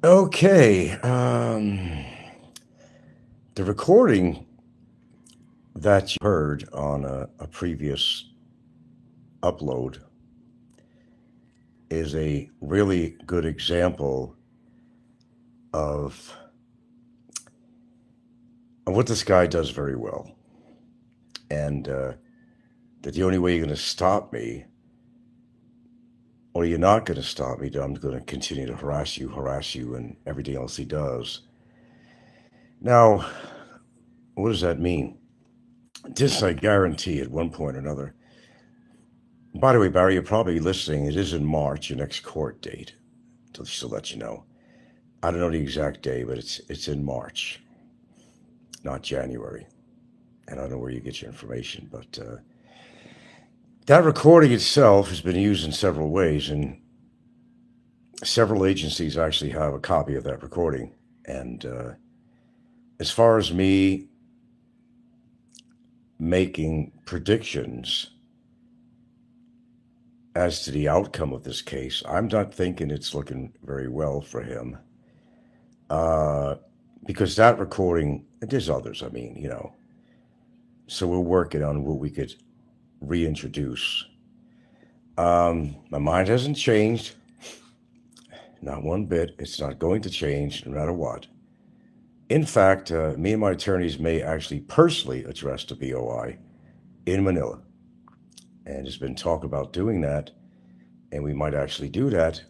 Okay. The recording that you heard on a previous upload is a really good example of, of what this guy does very well. And that the only way you're going to stop me, or you're not going to stop me, I'm going to continue to harass you, and everything else he does. Now, what does that mean? This I guarantee at one point or another. By the way, Barry, you're probably listening. It is in March, your next court date, just to let you know. I don't know the exact day, but it's in March, not January. And I don't know where you get your information, but that recording itself has been used in several ways, and several agencies actually have a copy of that recording. And as far as me making predictions as to the outcome of this case, I'm not thinking it's looking very well for him. Uh, because that recording, there's others, I mean, so we're working on what we could reintroduce. My mind hasn't changed, not one bit. It's not going to change no matter what. In fact, me and my attorneys may actually personally address the BOI in Manila. And there's been talk about doing that, and we might actually do that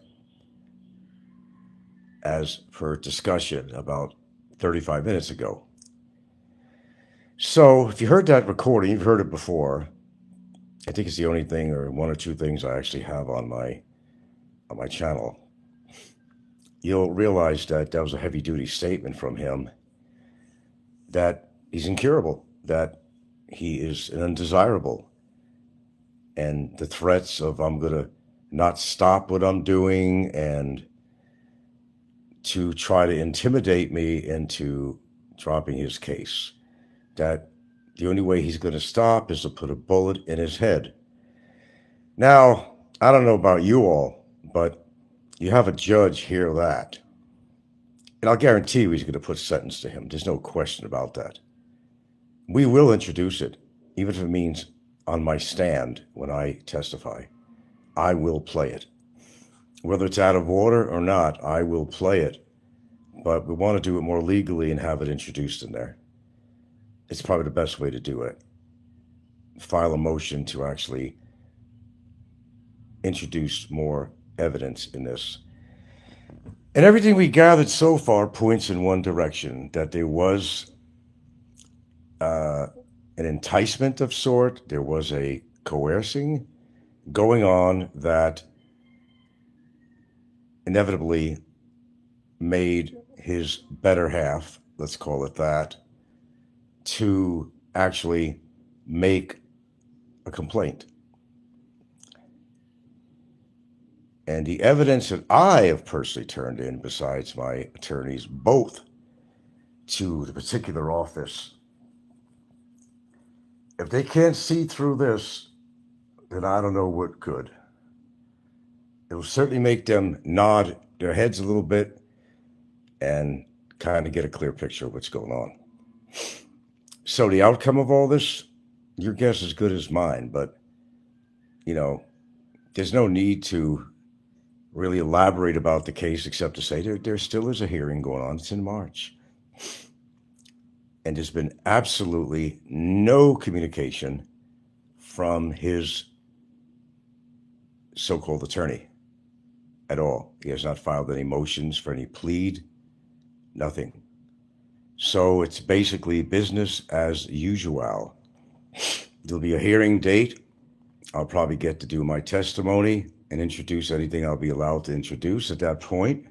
as per discussion about 35 minutes ago. So if you heard that recording, you've heard it before. I think it's the only thing or one or two things I actually have on my channel. You'll realize that that was a heavy duty statement from him that he's incurable, that he is an undesirable, and the threats of I'm going to not stop what I'm doing and to try to intimidate me into dropping his case. That the only way he's going to stop is to put a bullet in his head. Now, I don't know about you all, but you have a judge hear that, and I'll guarantee you he's going to put sentence to him. There's no question about that. We will introduce it, even if it means on my stand when I testify. I will play it. Whether it's out of order or not, I will play it. But we want to do it more legally and have it introduced in there. It's probably the best way to do it. File a motion to actually introduce more evidence in this. And everything we gathered so far points in one direction, that there was uh, an enticement of sort, there was a coercing going on that inevitably made his better half, let's call it that, to actually make a complaint. And the evidence that I have personally turned in, besides my attorneys, both to the particular office, if they can't see through this, then I don't know what could. It will certainly make them nod their heads a little bit and kind of get a clear picture of what's going on. So the outcome of all this, your guess is as good as mine, but you know, there's no need to really elaborate about the case except to say there still is a hearing going on. It's in March. And there's been absolutely no communication from his so called attorney at all. He has not filed any motions for any plead, nothing. So it's basically business as usual. There'll be a hearing date. I'll probably get to do my testimony and introduce anything I'll be allowed to introduce at that point.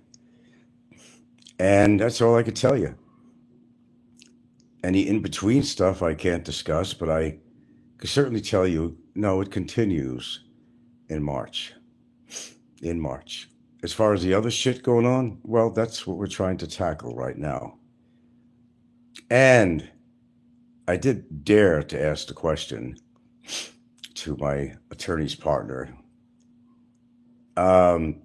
And that's all I could tell you. Any in between stuff I can't discuss, but I can certainly tell you no, it continues in March. In March. As far as the other shit going on, well, that's what we're trying to tackle right now. And I did dare to ask the question to my attorney's partner. Um,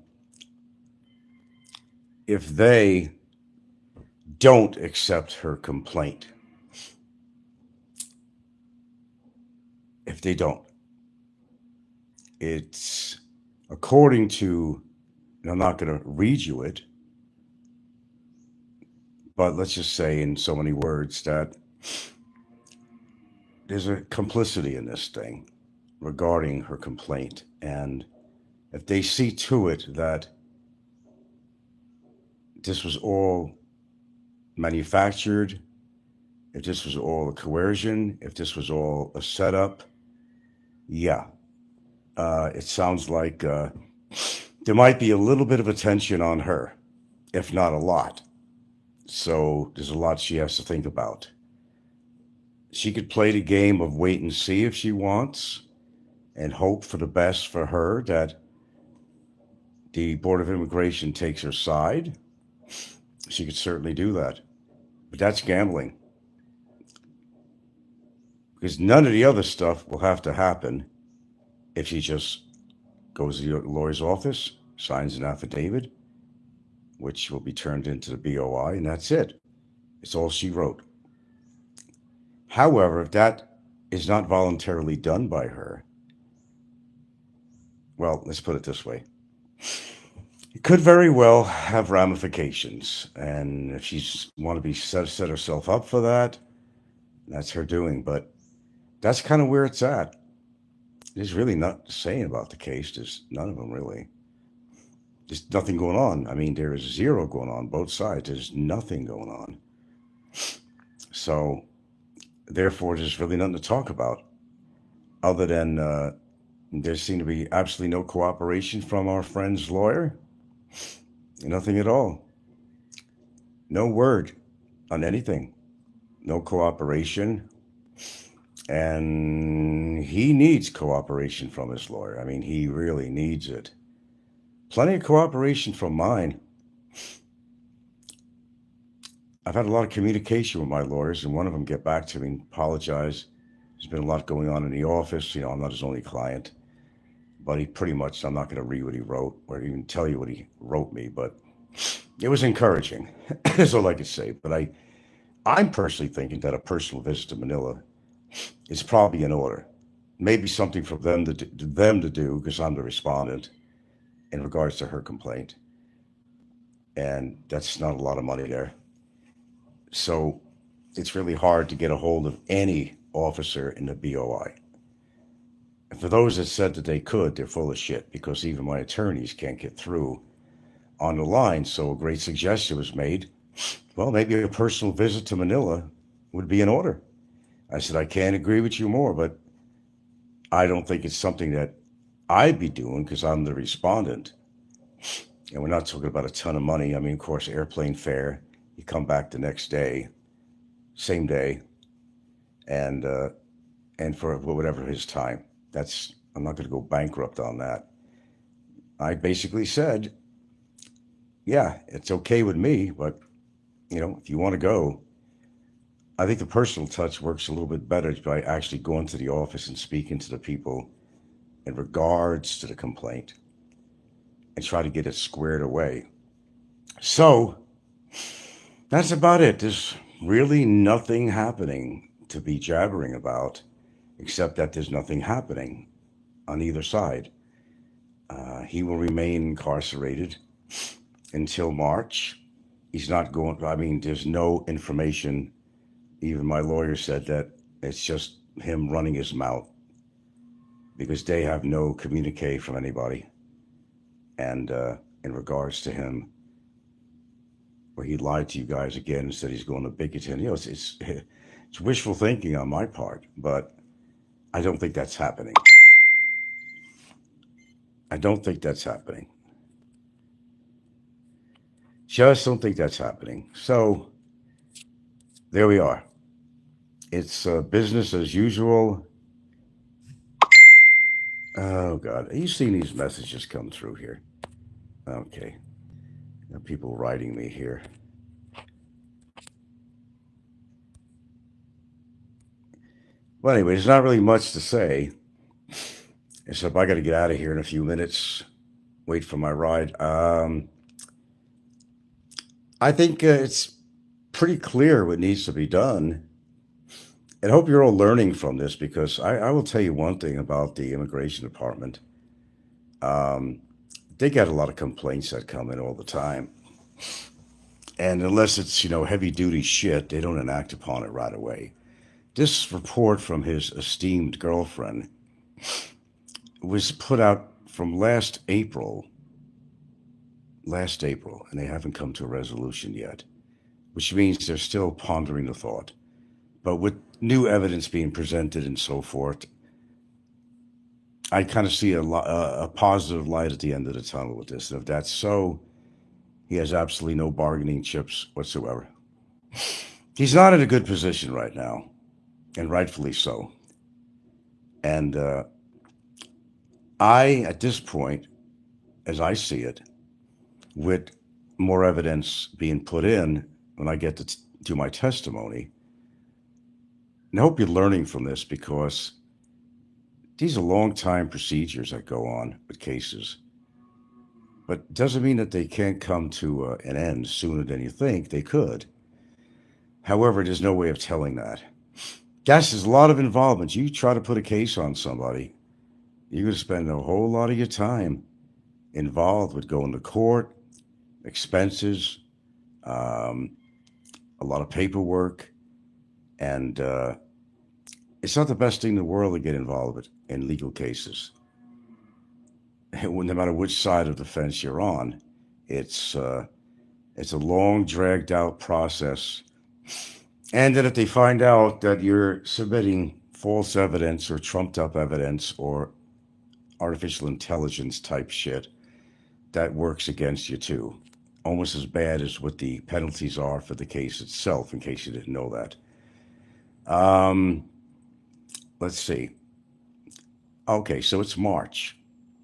if they don't accept her complaint, if they don't, it's according to, and I'm not going to read you it, but let's just say in so many words that there's a complicity in this thing regarding her complaint. And if they see to it that this was all manufactured, if this was all a coercion, if this was all a setup, yeah, it sounds like there might be a little bit of attention on her, if not a lot. So there's a lot she has to think about. She could play the game of wait and see if she wants and hope for the best for her, that the Board of Immigration takes her side. She could certainly do that. But that's gambling. Because none of the other stuff will have to happen if she just goes to the lawyer's office, signs an affidavit, which will be turned into the BOI, and that's it. It's all she wrote. However, if that is not voluntarily done by her, well, let's put it this way. It could very well have ramifications. And if she's want to be set herself up for that, that's her doing. But that's kind of where it's at. There's really not saying about the case. There's none of them really. There's nothing going on. I mean, there is zero going on both sides. There's nothing going on. So, therefore, there's really nothing to talk about other than there seemed to be absolutely no cooperation from our friend's lawyer. Nothing at all. No word on anything. No cooperation. And he needs cooperation from his lawyer. I mean, he really needs it. Plenty of cooperation from mine. I've had a lot of communication with my lawyers, and one of them get back to me and apologize. There's been a lot going on in the office. You know, I'm not his only client. But he pretty much, I'm not going to read what he wrote or even tell you what he wrote me, but it was encouraging. That's all I could say. But I'm personally thinking that a personal visit to Manila is probably in order. Maybe something for them to do, because I'm the respondent in regards to her complaint. And that's not a lot of money there. So it's really hard to get a hold of any officer in the BOI. And for those that said that they could, they're full of shit, because even my attorneys can't get through on the line. So a great suggestion was made. Well, maybe a personal visit to Manila would be in order. I said, I can't agree with you more, but I don't think it's something that I'd be doing because I'm the respondent. And we're not talking about a ton of money. I mean, of course, airplane fare, you come back the next day, same day, and for whatever his time. I'm not going to go bankrupt on that. I basically said, yeah, it's okay with me, but, you know, if you want to go, I think the personal touch works a little bit better by actually going to the office and speaking to the people in regards to the complaint and try to get it squared away. So that's about it. There's really nothing happening to be jabbering about, except that there's nothing happening on either side. He will remain incarcerated until March. He's not going, I mean, there's no information. Even my lawyer said that it's just him running his mouth because they have no communique from anybody. And in regards to him, where he lied to you guys again and said he's going to Bickerton, you know, it's wishful thinking on my part, but I don't think that's happening. I don't think that's happening. Just don't think that's happening. So there we are. It's business as usual. Oh, God. Are you seeing these messages come through here? Okay. There are people writing me here. Well, anyway, there's not really much to say. Except I got to get out of here in a few minutes. Wait for my ride. I think it's pretty clear what needs to be done. And I hope you're all learning from this because I will tell you one thing about the immigration department. Um, they get a lot of complaints that come in all the time. And unless it's, heavy duty shit, they don't enact upon it right away. This report from his esteemed girlfriend was put out from last April, and they haven't come to a resolution yet, which means they're still pondering the thought. But with new evidence being presented and so forth, I kind of see a positive light at the end of the tunnel with this. And if that's so, he has absolutely no bargaining chips whatsoever. He's not in a good position right now, and rightfully so. And at this point, as I see it, with more evidence being put in when I get to do my testimony, and I hope you're learning from this because these are long time procedures that go on with cases. But it doesn't mean that they can't come to an end sooner than you think they could. However, there's no way of telling that. Yes, there's a lot of involvement. You try to put a case on somebody, you're going to spend a whole lot of your time involved with going to court, expenses, um, a lot of paperwork, and it's not the best thing in the world to get involved with in legal cases. No matter which side of the fence you're on, it's uh, it's a long, dragged out process. And then if they find out that you're submitting false evidence or trumped up evidence or artificial intelligence type shit, that works against you too. Almost as bad as what the penalties are for the case itself, in case you didn't know that. Um, let's see. Okay, so it's March,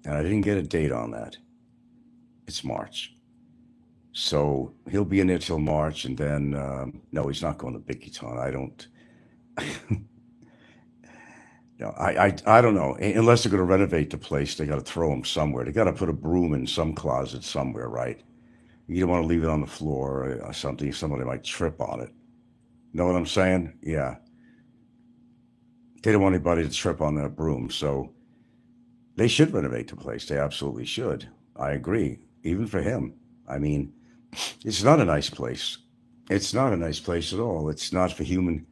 and I didn't get a date on that. It's March. So he'll be in there till March, and then no, he's not going to Biggie I don't. No, I don't know. Unless they're going to renovate the place, they got to throw him somewhere. They got to put a broom in some closet somewhere, right? You don't want to leave it on the floor or something. Somebody might trip on it. Know what I'm saying? Yeah. They don't want anybody to trip on that broom. So they should renovate the place. They absolutely should. I agree. Even for him. I mean, it's not a nice place. It's not a nice place at all. It's not for human,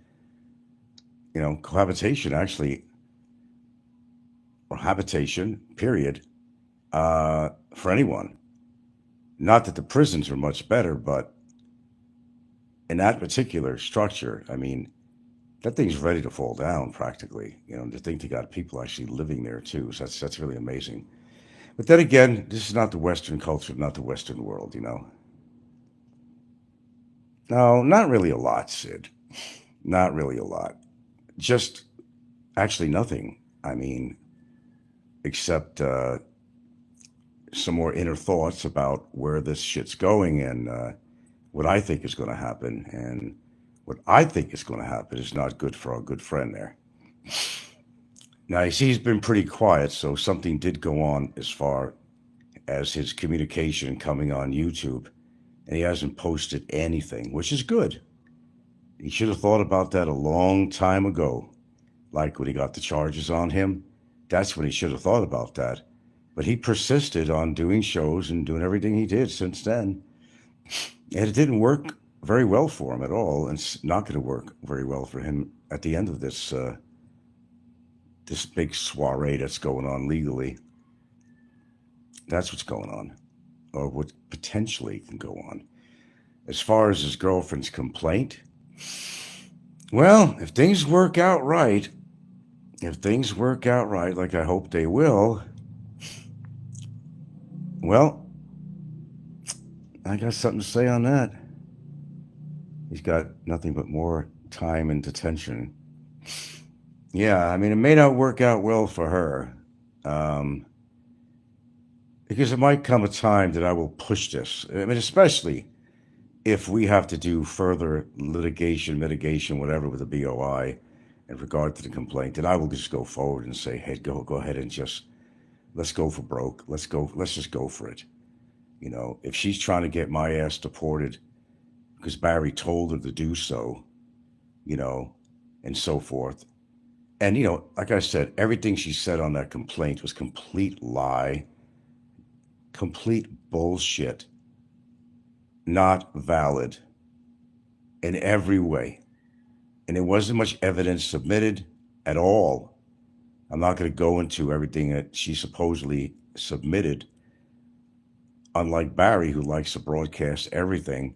cohabitation, actually, or habitation, period, for anyone. Not that the prisons are much better, but in that particular structure, I mean, that thing's ready to fall down practically. To think they got people actually living there too. So that's really amazing. But then again, this is not the Western culture, not the Western world. No, not really a lot, Sid. Not really a lot. Just actually nothing. I mean, except some more inner thoughts about where this shit's going and what I think is going to happen. And what I think is going to happen is not good for our good friend there. Now, you see, he's been pretty quiet, so something did go on as far as his communication coming on YouTube, and he hasn't posted anything, which is good. He should have thought about that a long time ago, like when he got the charges on him. That's when he should have thought about that. But he persisted on doing shows and doing everything he did since then. And it didn't work very well for him at all. And it's not going to work very well for him at the end of this big soiree that's going on legally. That's what's going on, or what potentially can go on. As far as his girlfriend's complaint, well, if things work out right, like I hope they will, well, I got something to say on that. He's got nothing but more time in detention. Yeah, I mean, it may not work out well for her. Um, because it might come a time that I will push this. I mean, especially if we have to do further litigation, mitigation, whatever, with the BOI in regard to the complaint, then I will just go forward and say, hey, go ahead and just let's go for broke. Let's just go for it. If she's trying to get my ass deported, because Barry told her to do so, you know, and so forth. And, like I said, everything she said on that complaint was complete lie, complete bullshit, not valid in every way. And there wasn't much evidence submitted at all. I'm not going to go into everything that she supposedly submitted, unlike Barry, who likes to broadcast everything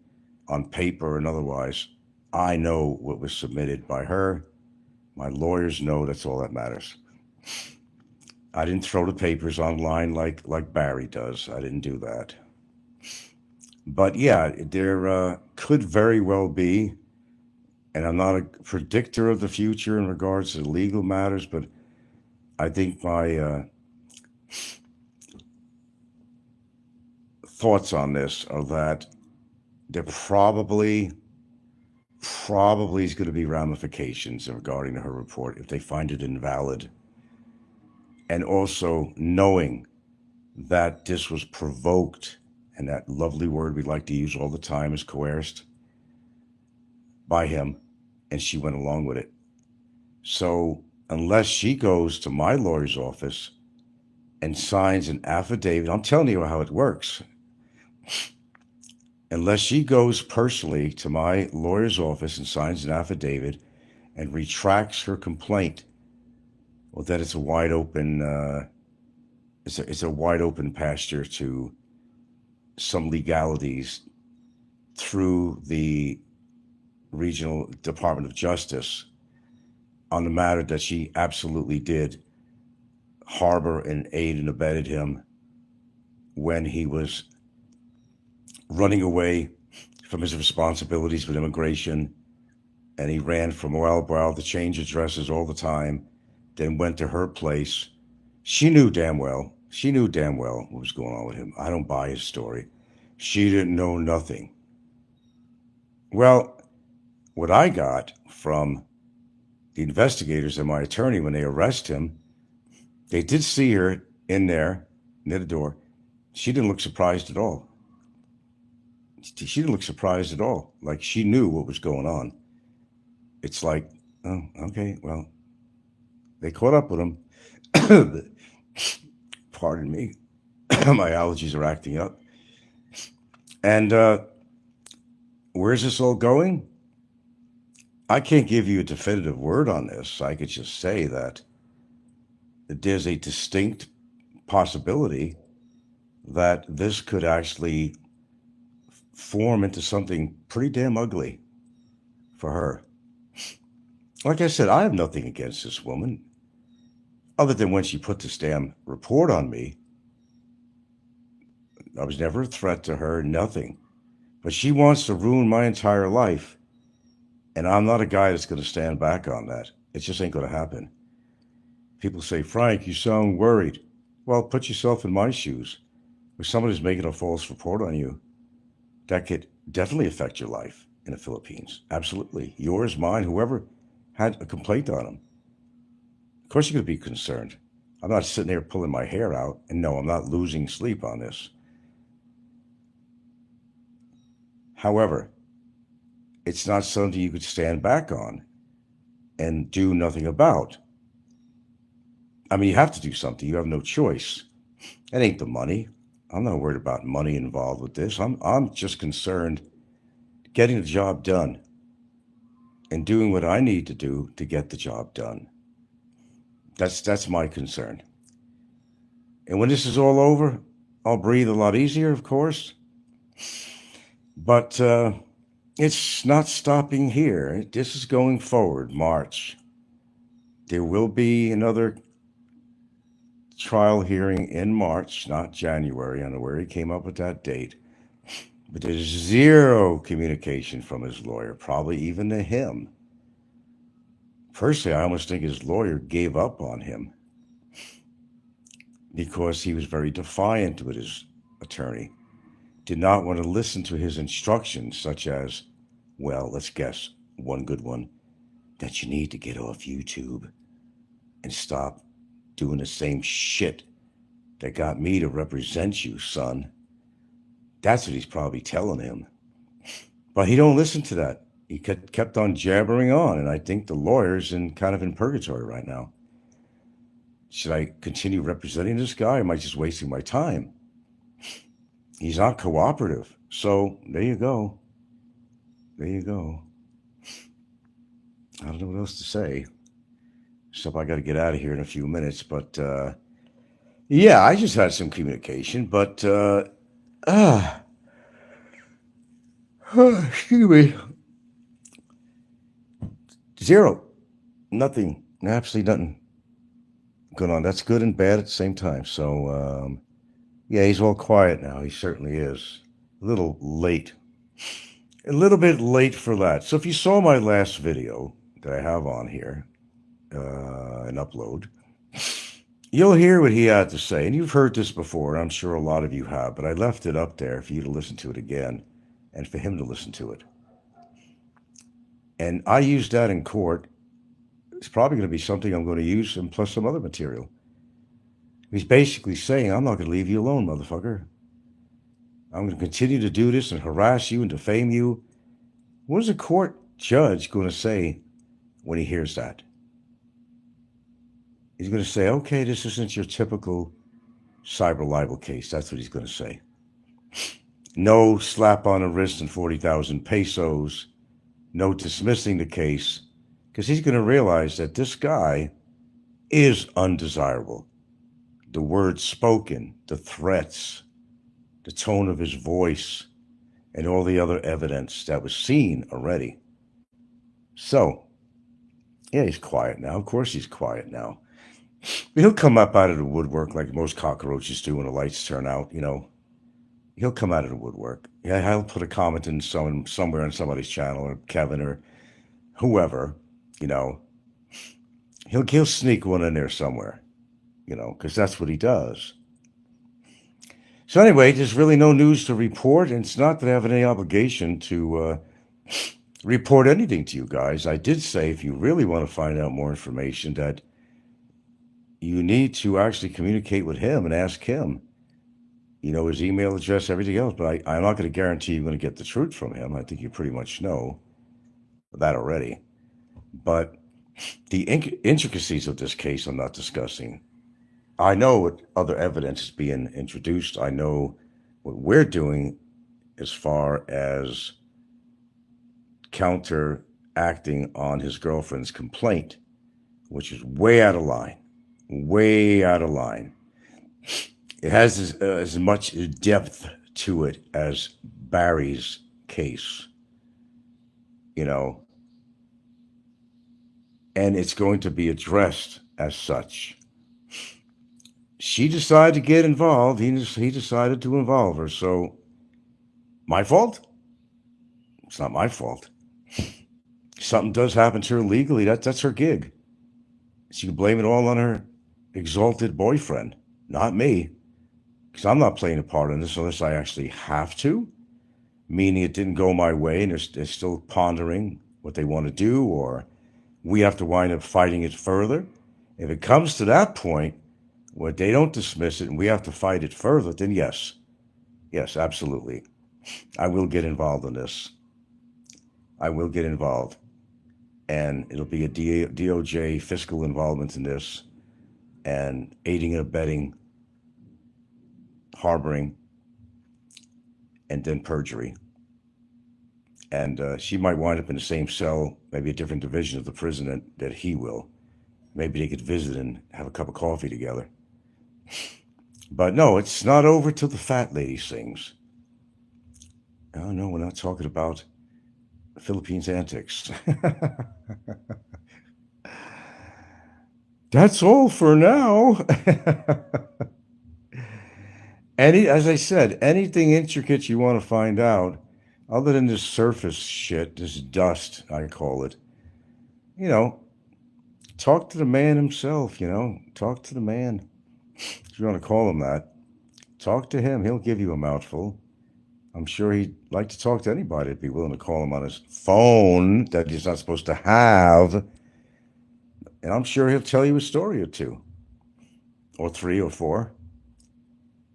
on paper and otherwise. I know what was submitted by her. My lawyers know. That's all that matters. I didn't throw the papers online like Barry does. I didn't do that. But yeah, there could very well be, and I'm not a predictor of the future in regards to legal matters, but I think my thoughts on this are that there probably is going to be ramifications regarding her report if they find it invalid. And also knowing that this was provoked, and that lovely word we like to use all the time is coerced by him, and she went along with it. So unless she goes to my lawyer's office and signs an affidavit, I'm telling you how it works. Unless she goes personally to my lawyer's office and signs an affidavit and retracts her complaint, well, then it's a wide open it's a wide open pasture to some legalities through the Regional Department of Justice on the matter that she absolutely did harbor and aid and abetted him when he was running away from his responsibilities with immigration, and he ran from Wellbrow to change addresses all the time, then went to her place. She knew damn well what was going on with him. I don't buy his story. She didn't know nothing. Well, what I got from the investigators and my attorney when they arrest him, they did see her in there near the door. She didn't look surprised at all. She didn't look surprised at all. Like she knew what was going on. It's like, oh, okay, well, they caught up with him. Pardon me. My allergies are acting up. And where's this all going? I can't give you a definitive word on this. I could just say that there's a distinct possibility that this could actually form into something pretty damn ugly for her. Like I said, I have nothing against this woman, other than when she put this damn report on me. I was never a threat to her, nothing. But she wants to ruin my entire life, and I'm not a guy that's going to stand back on that. It just ain't going to happen. People say, Frank, you sound worried. Well, put yourself in my shoes. If somebody's making a false report on you, that could definitely affect your life in the Philippines. Absolutely. Yours, mine, whoever had a complaint on them. Of course you're going to be concerned. I'm not sitting there pulling my hair out, and no, I'm not losing sleep on this. However, it's not something you could stand back on and do nothing about. I mean, you have to do something. You have no choice. It ain't the money. I'm not worried about money involved with this. I'm just concerned getting the job done and doing what I need to do to get the job done. That's my concern. And when this is all over, I'll breathe a lot easier, of course. But it's not stopping here. This is going forward, March. There will be another trial hearing in March, not January. I don't know where he came up with that date. But there's zero communication from his lawyer, probably even to him. Personally, I almost think his lawyer gave up on him because he was very defiant with his attorney. Did not want to listen to his instructions, such as, well, let's guess, one good one, that you need to get off YouTube and stop doing the same shit that got me to represent you, son. That's what he's probably telling him. But he don't listen to that. He kept on jabbering on, and I think the lawyer's in purgatory right now. Should I continue representing this guy, or am I just wasting my time? He's not cooperative. So there you go. There you go. I don't know what else to say. Except I got to get out of here in a few minutes. But yeah, I just had some communication. But excuse me. Zero. Nothing. Absolutely nothing going on. That's good and bad at the same time. So yeah, he's all quiet now. He certainly is. A little late. A little bit late for that. So if you saw my last video that I have on here, an upload, you'll hear what he had to say. And you've heard this before, and I'm sure a lot of you have, but I left it up there for you to listen to it again and for him to listen to it. And I used that in court. It's probably going to be something I'm going to use, and plus some other material. He's basically saying, I'm not going to leave you alone, motherfucker. I'm going to continue to do this and harass you and defame you. What is a court judge going to say when he hears that? He's going to say, okay, this isn't your typical cyber libel case. That's what he's going to say. No slap on the wrist and 40,000 pesos. No dismissing the case. Because he's going to realize that this guy is undesirable. The words spoken, the threats, the tone of his voice, and all the other evidence that was seen already. So, yeah, he's quiet now. Of course he's quiet now. He'll come up out of the woodwork like most cockroaches do when the lights turn out, you know. He'll come out of the woodwork. Yeah, he'll put a comment in somewhere on somebody's channel, or Kevin, or whoever, you know. He'll sneak one in there somewhere, you know, because that's what he does. So anyway, there's really no news to report, and it's not that I have any obligation to report anything to you guys. I did say if you really want to find out more information that you need to actually communicate with him and ask him, you know, his email address, everything else. But I'm not going to guarantee you're going to get the truth from him. I think you pretty much know that already. But the intricacies of this case I'm not discussing. I know what other evidence is being introduced. I know what we're doing as far as counteracting on his girlfriend's complaint, which is way out of line. Way out of line. It has as much depth to it as Barry's case, you know, and it's going to be addressed as such. She decided to get involved. He decided to involve her. So, my fault? It's not my fault. Something does happen to her legally. That's her gig. She can blame it all on her exalted boyfriend, not me, because I'm not playing a part in this unless I actually have to, meaning it didn't go my way and they're still pondering what they want to do, or we have to wind up fighting it further. If it comes to that point where they don't dismiss it and we have to fight it further, then yes, absolutely. I will get involved in this. I will get involved. And it'll be a DOJ fiscal involvement in this, and aiding and abetting, harboring, and then perjury. And she might wind up in the same cell, maybe a different division of the prison that he will. Maybe they could visit and have a cup of coffee together. But no, it's not over till the fat lady sings. Oh no, we're not talking about Philippines antics. That's all for now. As I said, anything intricate you want to find out, other than this surface shit, this dust, I call it, you know, talk to the man himself, you know, talk to the man. If you want to call him that, talk to him. He'll give you a mouthful. I'm sure he'd like to talk to anybody if be willing to call him on his phone that he's not supposed to have. And I'm sure he'll tell you a story or two, or 3 or 4.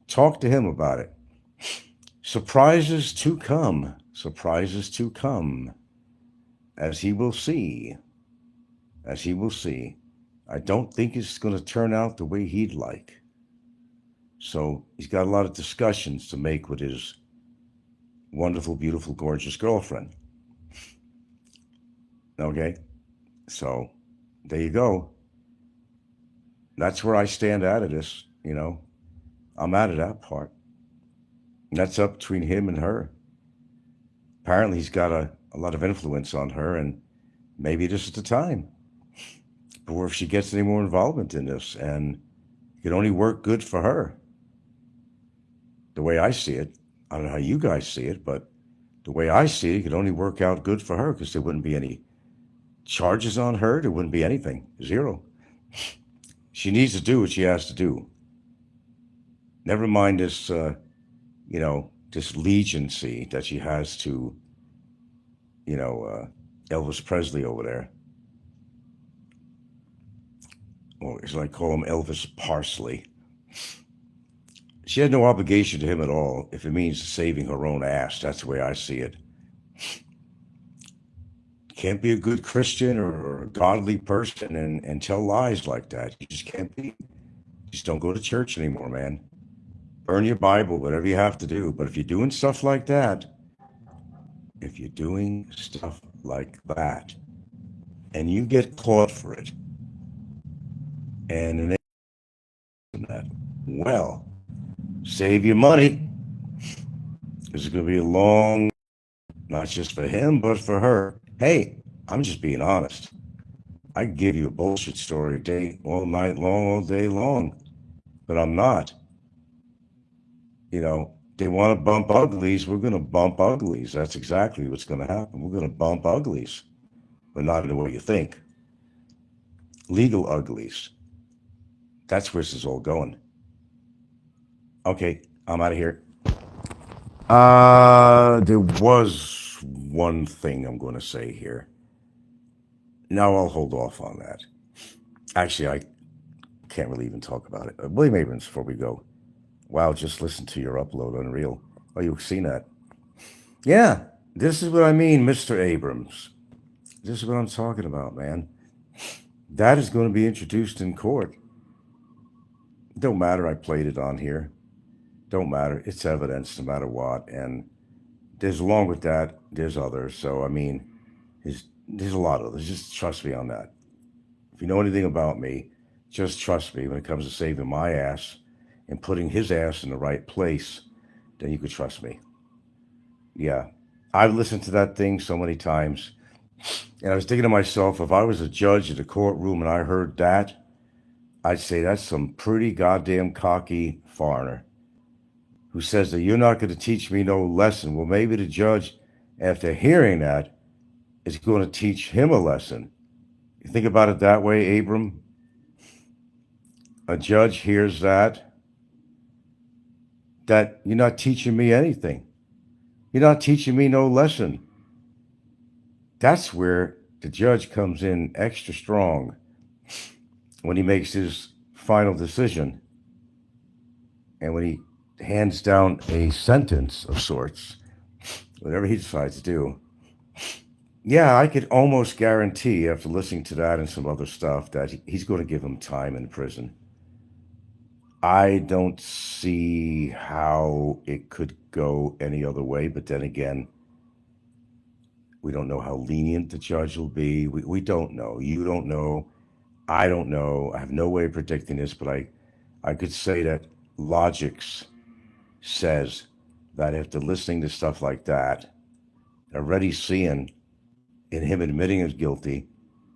Talk to him about it. Surprises to come. surprises to come, as he will see, as he will see. I don't think it's going to turn out the way he'd like. So he's got a lot of discussions to make with his wonderful, beautiful, gorgeous girlfriend. Okay? So there you go. That's where I stand out of this, you know. I'm out of that part. And that's up between him and her. Apparently, he's got a lot of influence on her, and maybe this is the time. Or if she gets any more involvement in this, and it could only work good for her. The way I see it, I don't know how you guys see it, but the way I see it could only work out good for her because there wouldn't be any charges on her. There wouldn't be anything. Zero. She needs to do what she has to do. Never mind this, this legiancy that she has to, Elvis Presley over there. Or as I call him, Elvis Parsley. She had no obligation to him at all if it means saving her own ass. That's the way I see it. Can't be a good Christian or a godly person and tell lies like that. You just can't be. Just don't go to church anymore, man. Burn your Bible, whatever you have to do. But if you're doing stuff like that, and you get caught for it, and that, well, save your money. This is going to be a long, not just for him, but for her. Hey, I'm just being honest. I can give you a bullshit story all night long, all day long, but I'm not. They want to bump uglies. We're going to bump uglies. That's exactly what's going to happen. We're going to bump uglies, but not in the way you think. Legal uglies. That's where this is all going. Okay, I'm out of here. There was one thing I'm going to say here. Now I'll hold off on that. Actually, I can't really even talk about it. William Abrams, before we go. Wow, just listen to your upload, Unreal. Oh, you've seen that. Yeah, this is what I mean, Mr. Abrams. This is what I'm talking about, man. That is going to be introduced in court. Don't matter, I played it on here. Don't matter, it's evidence no matter what. And there's along with that, there's others. So, I mean, there's a lot of others. Just trust me on that. If you know anything about me, just trust me when it comes to saving my ass and putting his ass in the right place, then you could trust me. Yeah. I've listened to that thing so many times. And I was thinking to myself, if I was a judge in a courtroom and I heard that, I'd say that's some pretty goddamn cocky foreigner who says that you're not going to teach me no lesson. Well, maybe the judge, after hearing that, is going to teach him a lesson. You think about it that way, Abram? A judge hears that you're not teaching me anything. You're not teaching me no lesson. That's where the judge comes in extra strong when he makes his final decision and when he hands down a sentence of sorts, whatever he decides to do. Yeah, I could almost guarantee after listening to that and some other stuff that he's going to give him time in prison. I don't see how it could go any other way, but then again, we don't know how lenient the judge will be. We don't know. You don't know. I don't know. I have no way of predicting this, but I could say that logics says that after listening to stuff like that, already seeing in him admitting he's guilty,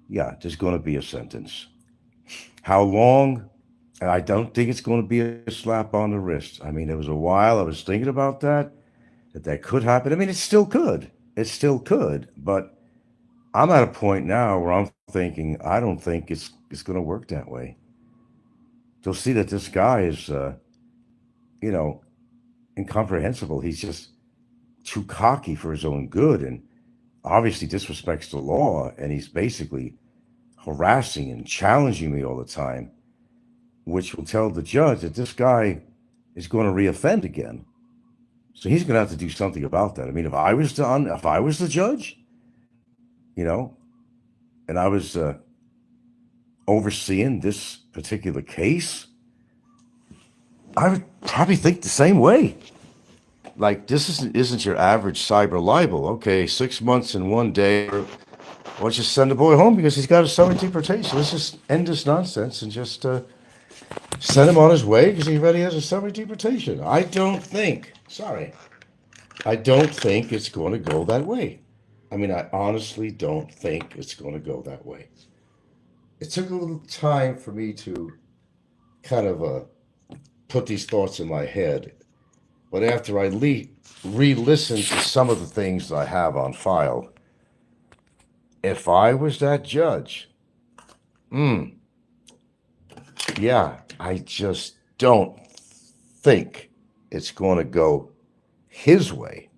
yeah, there's going to be a sentence. How long? And I don't think it's going to be a slap on the wrist. I mean, there was a while I was thinking about that could happen. I mean, it still could. It still could. But I'm at a point now where I'm thinking, I don't think it's going to work that way. They'll see that this guy is, incomprehensible. He's just too cocky for his own good and obviously disrespects the law. And he's basically harassing and challenging me all the time, which will tell the judge that this guy is going to reoffend again. So he's going to have to do something about that. I mean, if I was the judge, you know, and I was overseeing this particular case, I would probably think the same way. Like, this isn't your average cyber libel. Okay, 6 months and 1 day. Why don't you send the boy home because he's got a summary deportation? Let's just end this nonsense and just send him on his way because he already has a summary deportation. I don't think it's going to go that way. I mean, I honestly don't think it's going to go that way. It took a little time for me to kind of put these thoughts in my head. But after I re-listened to some of the things that I have on file, if I was that judge, yeah, I just don't think it's going to go his way.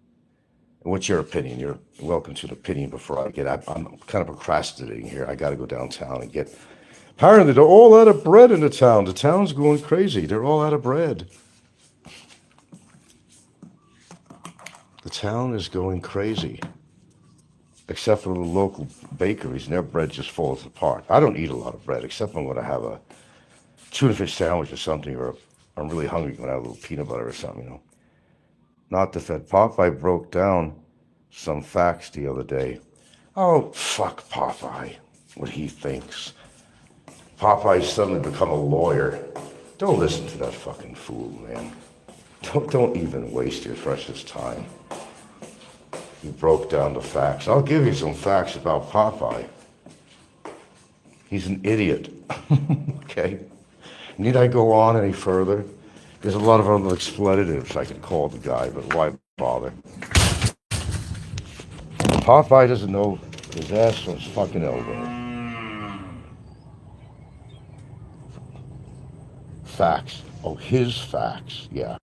What's your opinion? You're welcome to an opinion before I get. I'm kind of procrastinating here. I got to go downtown and get. Apparently, they're all out of bread in the town. The town's going crazy. They're all out of bread. The town is going crazy. Except for the local bakeries, and their bread just falls apart. I don't eat a lot of bread, except when I'm going to have a tuna fish sandwich or something, or I'm really hungry when I have a little peanut butter or something, you know. Not the Fed. Popeye broke down some facts the other day. Oh, fuck Popeye, what he thinks. Popeye's suddenly become a lawyer. Don't listen to that fucking fool, man. Don't even waste your precious time. He broke down the facts. I'll give you some facts about Popeye. He's an idiot. Okay? Need I go on any further? There's a lot of other expletives I could call the guy, but why bother? Popeye doesn't know his ass from his fucking elbow. Facts. Oh, his facts, yeah.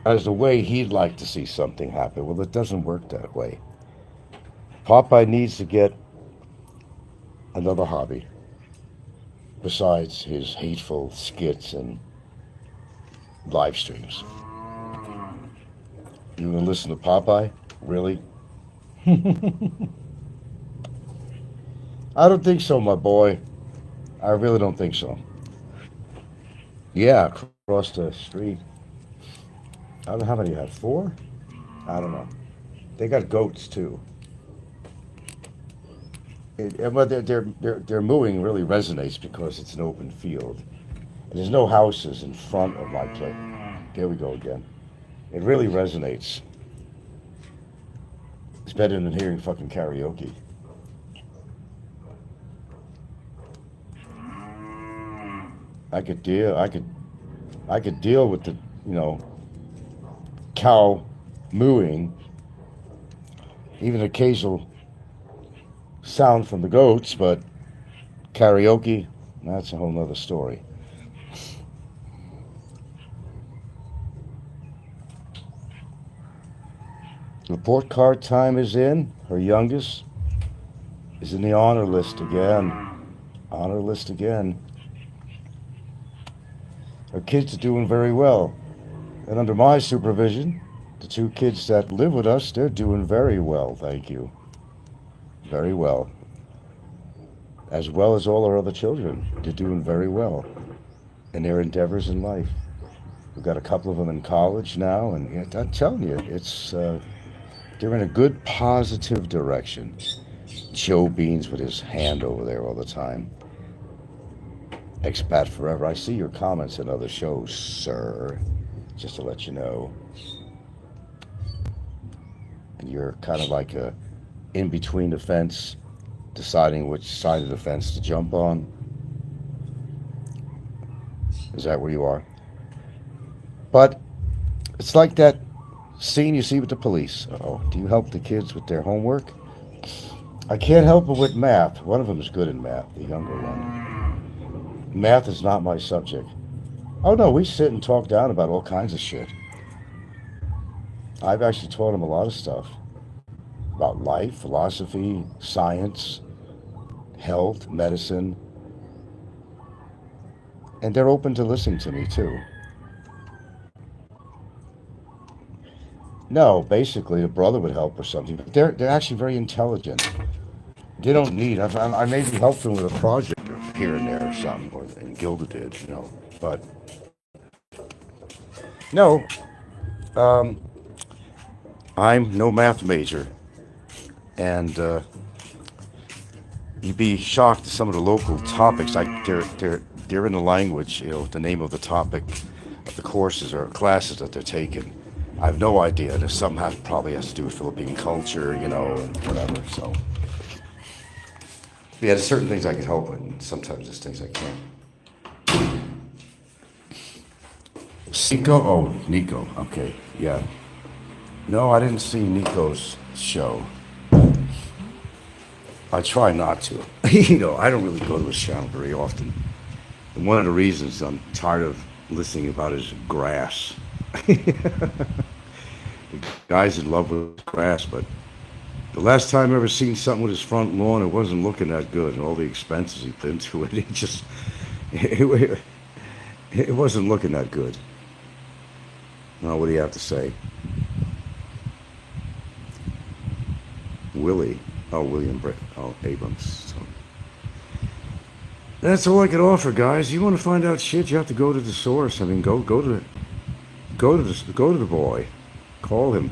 As the way he'd like to see something happen. Well, it doesn't work that way. Popeye needs to get another hobby besides his hateful skits and live streams. You gonna listen to Popeye? Really? I don't think so, my boy. I really don't think so. Yeah, across the street. I don't know how many you had. 4? I don't know. They got goats too. But their mooing really resonates because it's an open field. And there's no houses in front of my place. There we go again. It really resonates. It's better than hearing fucking karaoke. I could deal with the, cow mooing, even occasional sound from the goats, but karaoke, that's a whole nother story. Report card time is in. Her youngest is in the honor list again. Honor list again. Her kids are doing very well. And under my supervision, the 2 kids that live with us, they're doing very well, thank you. Very well. As well as all our other children. They're doing very well in their endeavors in life. We've got a couple of them in college now, and I'm telling you, they're in a good, positive direction. Joe Beans with his hand over there all the time. Expat forever. I see your comments in other shows, sir. Just to let you know. And you're kind of like in between the fence, deciding which side of the fence to jump on. Is that where you are? But it's like that scene you see with the police. Uh-oh. Do you help the kids with their homework? I can't help them with math. One of them is good in math, the younger one. Math is not my subject. Oh no, we sit and talk down about all kinds of shit. I've actually taught them a lot of stuff. About life, philosophy, science, health, medicine. And they're open to listening to me too. No, basically, a brother would help or something. But they're actually very intelligent. They don't need. I maybe helped them with a project here and there or something, or and Gilda did, you know. But no, um, I'm no math major, and you'd be shocked at some of the local topics. Like they're in the language, you know, the name of the topic of the courses or classes that they're taking. I have no idea. There's some probably has to do with Philippine culture, you know, and whatever. So yeah, there's certain things I can help with, and sometimes there's things I can't. Nico? Oh, Nico. Okay, yeah. No, I didn't see Nico's show. I try not to. You know, I don't really go to his channel very often. And one of the reasons I'm tired of listening about his grass. The guy's in love with grass, but the last time I ever seen something with his front lawn, it wasn't looking that good, and all the expenses he put into it, it, it wasn't looking that good. Now, what do you have to say? Willie. Oh, William Britt. Oh, Abrams. So, that's all I could offer, guys. You want to find out shit, you have to go to the source. I mean, go to the boy. Call him.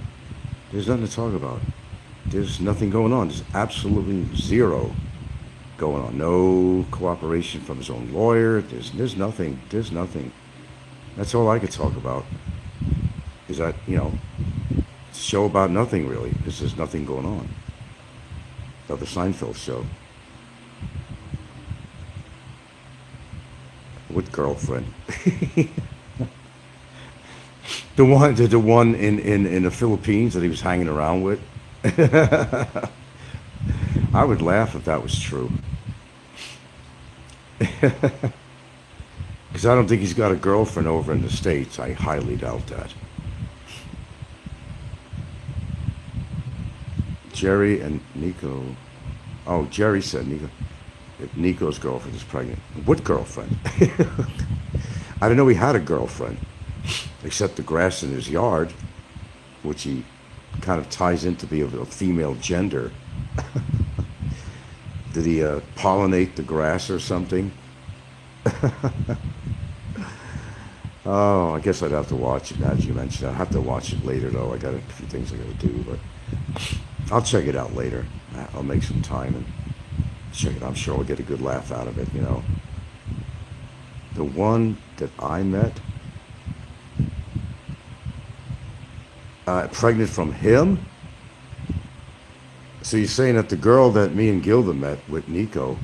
There's nothing to talk about. There's nothing going on. There's absolutely zero going on. No cooperation from his own lawyer. There's nothing. There's nothing. That's all I could talk about. Is that, you know, it's a show about nothing really, because there's nothing going on. The Seinfeld show. What girlfriend? The one in the Philippines that he was hanging around with. I would laugh if that was true. Because I don't think he's got a girlfriend over in the States. I highly doubt that. Jerry and Nico. Oh, Jerry said Nico. Nico's girlfriend is pregnant. What girlfriend? I didn't know he had a girlfriend, except the grass in his yard, which he kind of ties into be of a female gender. Did he pollinate the grass or something? Oh, I guess I'd have to watch it. As you mentioned, I'll have to watch it later, though. I got a few things I got to do, but I'll check it out later. I'll make some time and check it. I'm sure I'll get a good laugh out of it, you know. The one that I met, pregnant from him? So you're saying that the girl that me and Gilda met with Nico,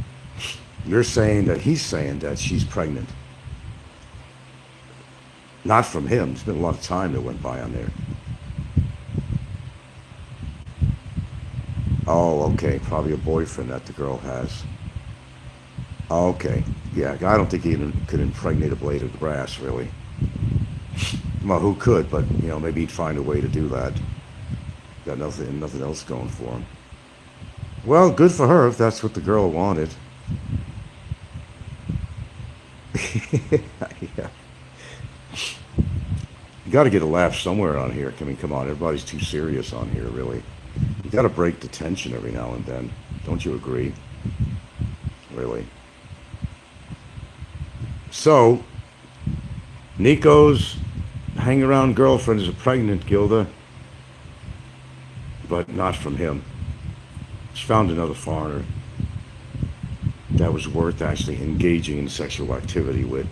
you're saying that he's saying that she's pregnant. Not from him. There's been a lot of time that went by on there. Oh, okay. Probably a boyfriend that the girl has. Oh, okay. Yeah, I don't think he could impregnate a blade of grass, really. Well, who could? But, you know, maybe he'd find a way to do that. Got nothing else going for him. Well, good for her if that's what the girl wanted. Yeah. You got to get a laugh somewhere on here. I mean, come on, everybody's too serious on here, really. You got to break the tension every now and then. Don't you agree? Really. So, Nico's hang-around girlfriend is pregnant, Gilda, but not from him. She found another foreigner that was worth actually engaging in sexual activity with.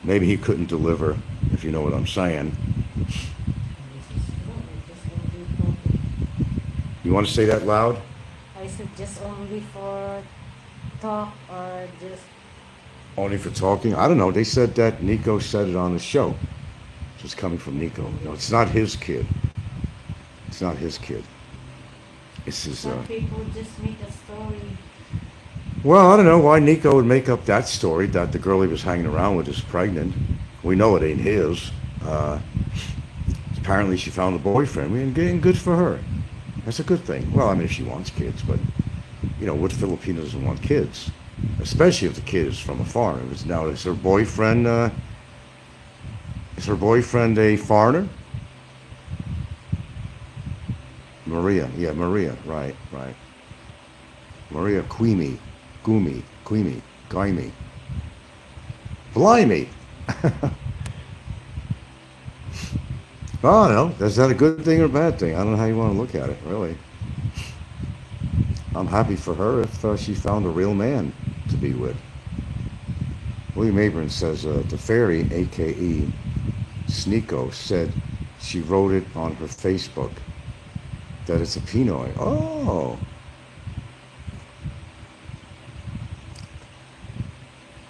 Maybe he couldn't deliver, if you know what I'm saying. You want to say that loud? I said just only for talk or just... Only for talking? I don't know. They said that Nico said it on the show. It's coming from Nico. No, it's not his kid. It's not his kid. It's his... Some people just make a story. Well, I don't know why Nico would make up that story that the girl he was hanging around with is pregnant. We know it ain't his. Apparently she found a boyfriend. I mean, getting good for her. That's a good thing. Well, I mean, if she wants kids, but, you know, what Filipino doesn't want kids? Especially if the kid is from a foreign. Now, is her boyfriend Is her boyfriend a foreigner? Maria. Yeah, Maria. Right, right. Maria Quimi. Blimey. Oh, I don't know. Is that a good thing or a bad thing? I don't know how you want to look at it, really. I'm happy for her if she found a real man to be with. William Abrams says the fairy, a.k.a. Sneeko, said she wrote it on her Facebook that it's a Pinoy. Oh,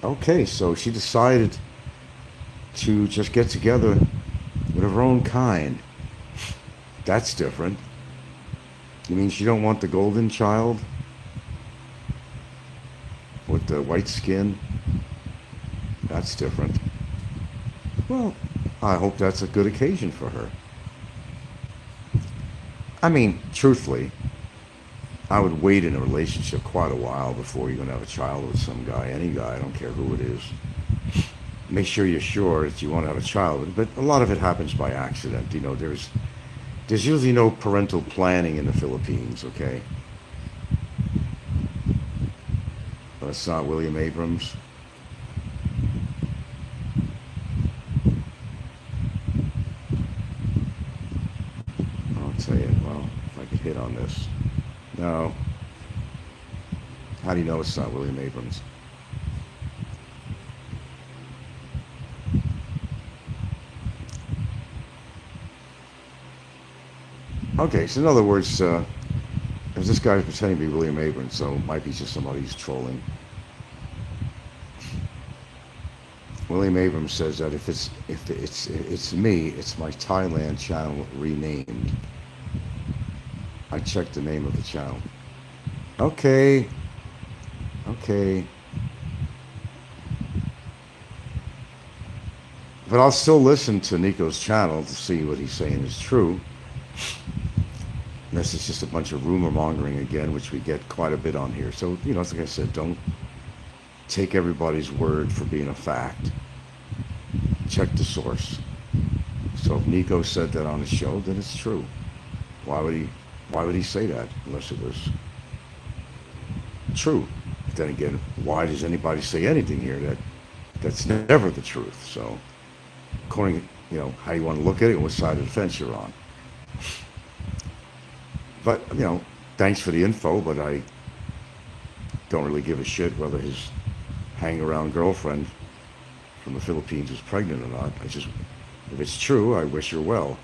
okay. So she decided to just get together with her own kind. That's different. You mean she don't want the golden child with the white skin? That's different. Well, I hope that's a good occasion for her. I mean, truthfully, I would wait in a relationship quite a while before you're going to have a child with some guy, any guy, I don't care who it is. Make sure you're sure that you want to have a child, but a lot of it happens by accident. You know, there's usually no parental planning in the Philippines, okay? But it's not William Abrams. I'll tell you, well, if I could hit on this. No. How do you know it's not William Abrams? Okay, so in other words, if this guy's pretending to be William Abrams, so it might be just somebody who's trolling. William Abrams says that if it's me, it's my Thailand channel renamed. I checked the name of the channel. Okay, okay. But I'll still listen to Nico's channel to see what he's saying is true. Unless it's just a bunch of rumor mongering again, which we get quite a bit on here. So, you know, like I said, don't take everybody's word for being a fact. Check the source. So if Nico said that on his show, then it's true. Why would he say that unless it was true? But then again, why does anybody say anything here that's never the truth? So according, you know, how you want to look at it and what side of the fence you're on. But, you know, thanks for the info, but I don't really give a shit whether his hang-around girlfriend from the Philippines is pregnant or not. If it's true, I wish her well.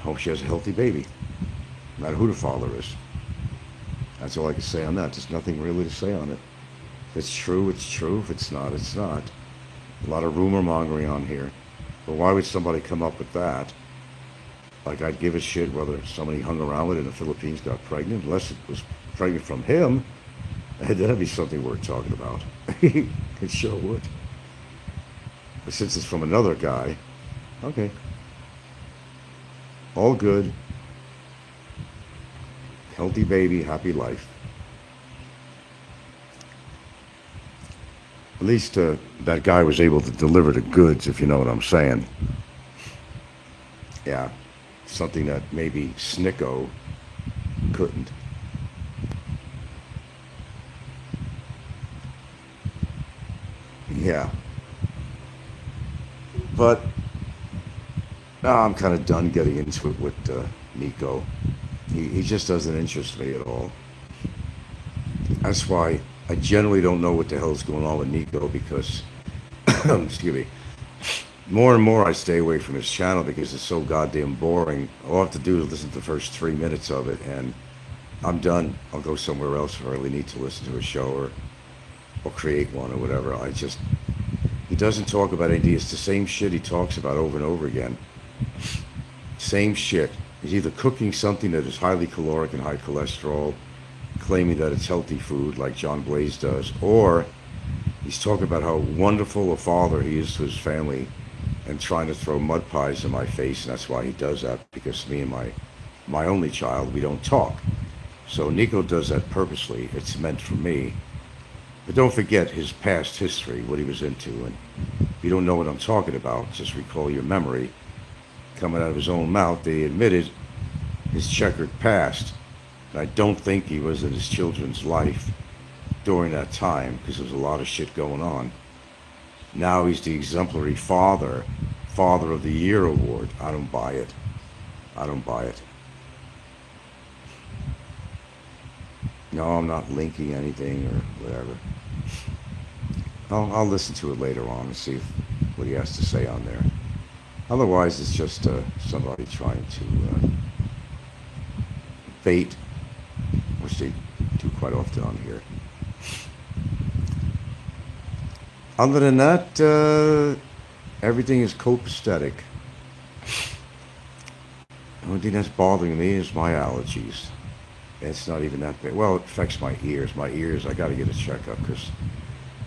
Hope she has a healthy baby, no matter who the father is. That's all I can say on that. There's nothing really to say on it. If it's true, it's true. If it's not, it's not. A lot of rumor mongering on here. But why would somebody come up with that? Like I'd give a shit whether somebody hung around with in the Philippines got pregnant, unless it was pregnant from him. That'd be something worth talking about. It sure would. But since it's from another guy, okay. All good. Healthy baby, happy life. At least that guy was able to deliver the goods, if you know what I'm saying. Yeah. Something that maybe Snicko couldn't. Yeah. But I'm kind of done getting into it with Nico. He just doesn't interest me at all. That's why I generally don't know what the hell's going on with Nico because, excuse me, more and more I stay away from his channel because it's so goddamn boring. All I have to do is listen to the first 3 minutes of it and I'm done. I'll go somewhere else if I really need to listen to a show or create one or whatever. He doesn't talk about anything. It's the same shit he talks about over and over again. Same shit. He's either cooking something that is highly caloric and high cholesterol, claiming that it's healthy food like John Blaze does, or he's talking about how wonderful a father he is to his family and trying to throw mud pies in my face, and that's why he does that, because me and my only child, we don't talk. So Nico does that purposely. It's meant for me. But don't forget his past history, what he was into, and If you don't know what I'm talking about, just recall your memory. Coming out of his own mouth, they admitted his checkered past. And I don't think he was in his children's life during that time because there was a lot of shit going on. Now he's the exemplary father, Father of the Year award. I don't buy it. I don't buy it. No, I'm not linking anything or whatever. I'll listen to it later on and see what he has to say on there. Otherwise, it's just somebody trying to bait, which they do quite often on here. Other than that, everything is copacetic. The only thing that's bothering me is my allergies. It's not even that bad. Well, it affects my ears. My ears, I got to get a checkup because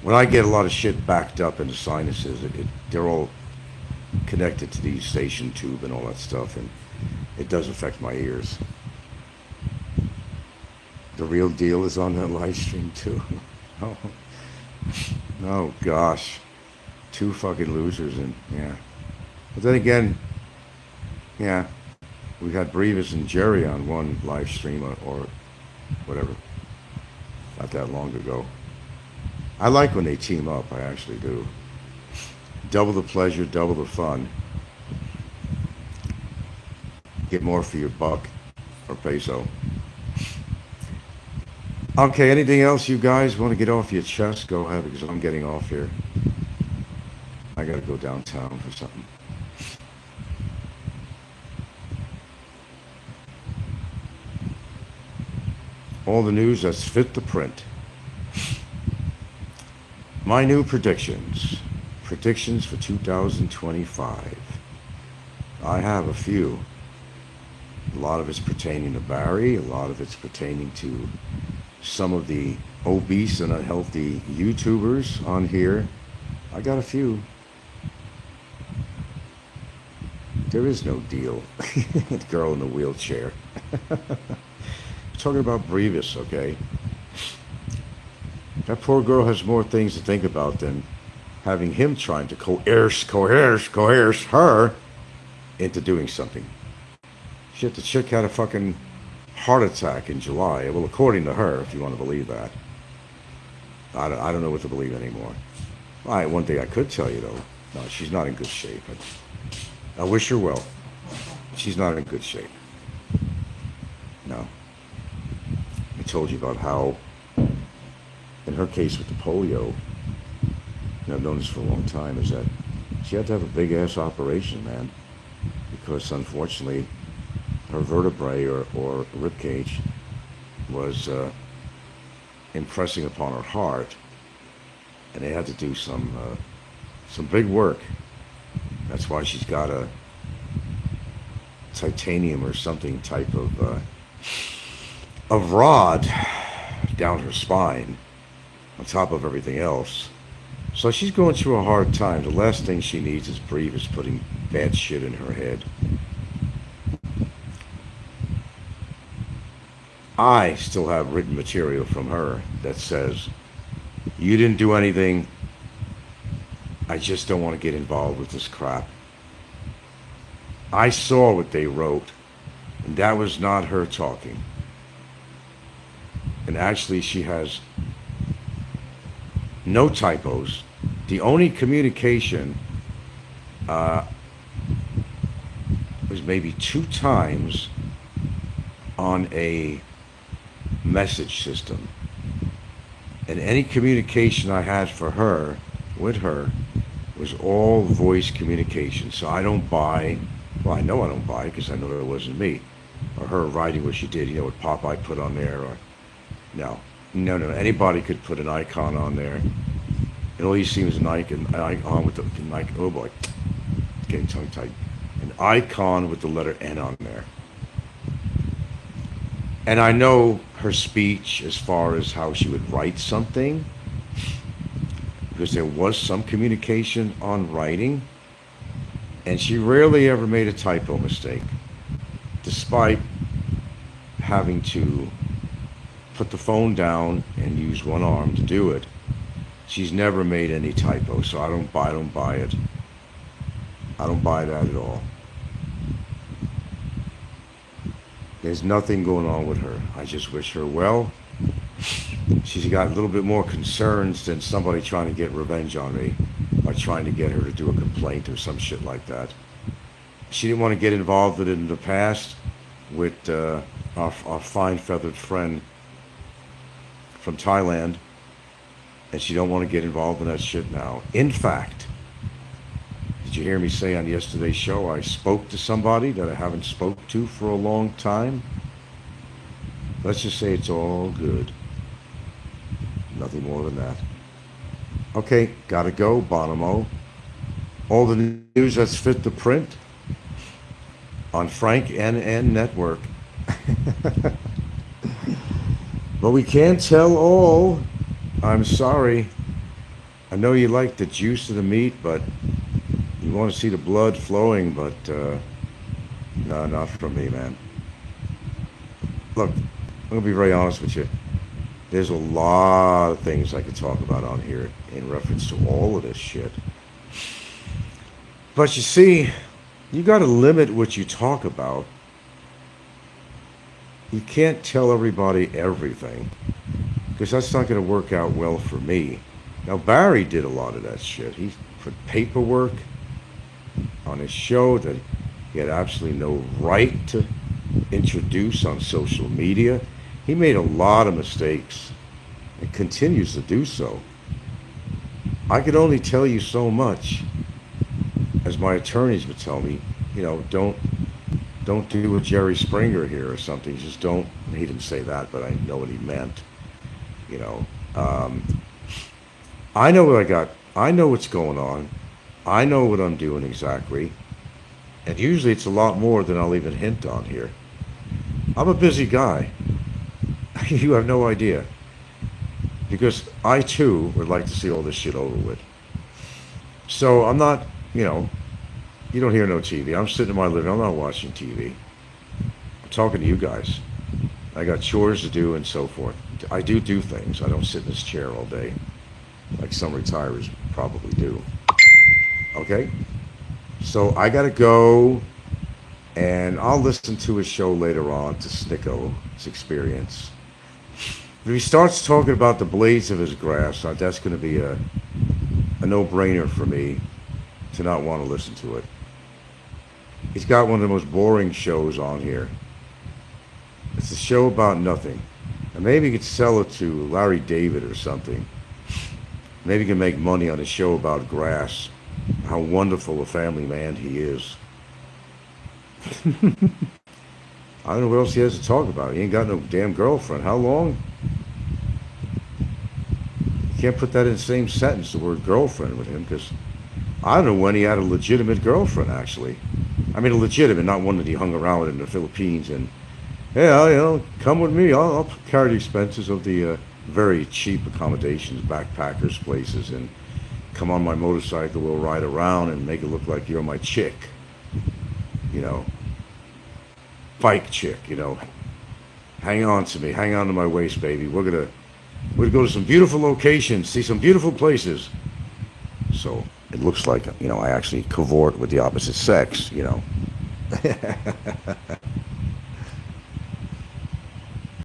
when I get a lot of shit backed up in the sinuses, they're all connected to the eustachian tube and all that stuff, and it does affect my ears. The real deal is on that live stream too. Oh gosh, two fucking losers, and yeah. But then again, yeah, we had Brevis and Jerry on one live stream or whatever, not that long ago. I like when they team up, I actually do. Double the pleasure, double the fun. Get more for your buck or peso. Okay, anything else you guys want to get off your chest? Go ahead, because I'm getting off here. I gotta go downtown for something. All the news that's fit to print. My new predictions. Predictions for 2025. I have a few. A lot of it's pertaining to Barry. A lot of it's pertaining to some of the obese and unhealthy YouTubers on here. I got a few. There is no deal. The girl in the wheelchair. Talking about Brevis, okay? That poor girl has more things to think about than having him trying to coerce her into doing something. Shit, the chick had a fucking heart attack in July. Well, according to her, if you want to believe that. I don't know what to believe anymore. All right, one thing I could tell you, though. No, she's not in good shape. I wish her well. She's not in good shape. No. I told you about how, in her case with the polio, and I've known this for a long time, is that she had to have a big-ass operation, man. Because, unfortunately, her vertebrae or rib cage was impressing upon her heart, and they had to do some big work. That's why she's got a titanium or something type of rod down her spine on top of everything else. So she's going through a hard time. The last thing she needs is Brevis putting bad shit in her head. I still have written material from her that says, you didn't do anything. I just don't want to get involved with this crap. I saw what they wrote, and that was not her talking. And actually, she has no typos. The only communication was maybe 2 times on a message system. And any communication I had for her, with her, was all voice communication. So I don't buy, well, I know I don't buy because I know that it wasn't me. Or her writing what she did, you know, what Popeye put on there, or no. Anybody could put an icon on there. And all you see is an icon with the icon. Oh boy, it's getting tongue tied. An icon with the letter N on there. And I know her speech as far as how she would write something, because there was some communication on writing, and she rarely ever made a typo mistake, despite having to put the phone down and use one arm to do it. She's never made any typos, so I don't buy it. I don't buy that at all. There's nothing going on with her. I just wish her well. She's got a little bit more concerns than somebody trying to get revenge on me by trying to get her to do a complaint or some shit like that. She didn't want to get involved with it in the past with our fine feathered friend from Thailand, and she don't want to get involved in that shit now. In fact, did you hear me say on yesterday's show I spoke to somebody that I haven't spoke to for a long time? Let's just say it's all good. Nothing more than that. Okay, gotta go, Bonomo. All the news that's fit to print on Frank NN Network. But we can't tell all. I'm sorry. I know you like the juice of the meat, but you want to see the blood flowing, but no, not from me, man. Look, I'm going to be very honest with you. There's a lot of things I could talk about on here in reference to all of this shit. But you see, you got to limit what you talk about. You can't tell everybody everything, because that's not going to work out well for me. Now, Barry did a lot of that shit. He put paperwork on his show that he had absolutely no right to introduce on social media. He made a lot of mistakes and continues to do so. I could only tell you so much. As my attorneys would tell me, you know, don't do a Jerry Springer here or something. Just don't. He didn't say that, but I know what he meant. You know, I know what I got. I know what's going on. I know what I'm doing exactly. And usually it's a lot more than I'll even hint on here. I'm a busy guy. You have no idea. Because I too would like to see all this shit over with. So I'm not, you know, you don't hear no TV. I'm sitting in my living room. I'm not watching TV. I'm talking to you guys. I got chores to do and so forth. I do things. I don't sit in this chair all day like some retirees probably do. Okay? So I got to go, and I'll listen to his show later on to Snicko, his experience. If he starts talking about the blades of his grass, that's going to be a no-brainer for me to not want to listen to it. He's got one of the most boring shows on here. It's a show about nothing. And maybe he could sell it to Larry David or something. Maybe he can make money on a show about grass. How wonderful a family man he is. I don't know what else he has to talk about. He ain't got no damn girlfriend. How long? You can't put that in the same sentence, the word girlfriend, with him, because I don't know when he had a legitimate girlfriend, actually. I mean, a legitimate, not one that he hung around with in the Philippines and, yeah, you know, come with me. I'll carry the expenses of the very cheap accommodations, backpackers places, and come on my motorcycle, we'll ride around and make it look like you're my chick. You know, bike chick, you know. Hang on to me, hang on to my waist, baby. We're gonna go to some beautiful locations, see some beautiful places. So it looks like, you know, I actually cavort with the opposite sex, you know.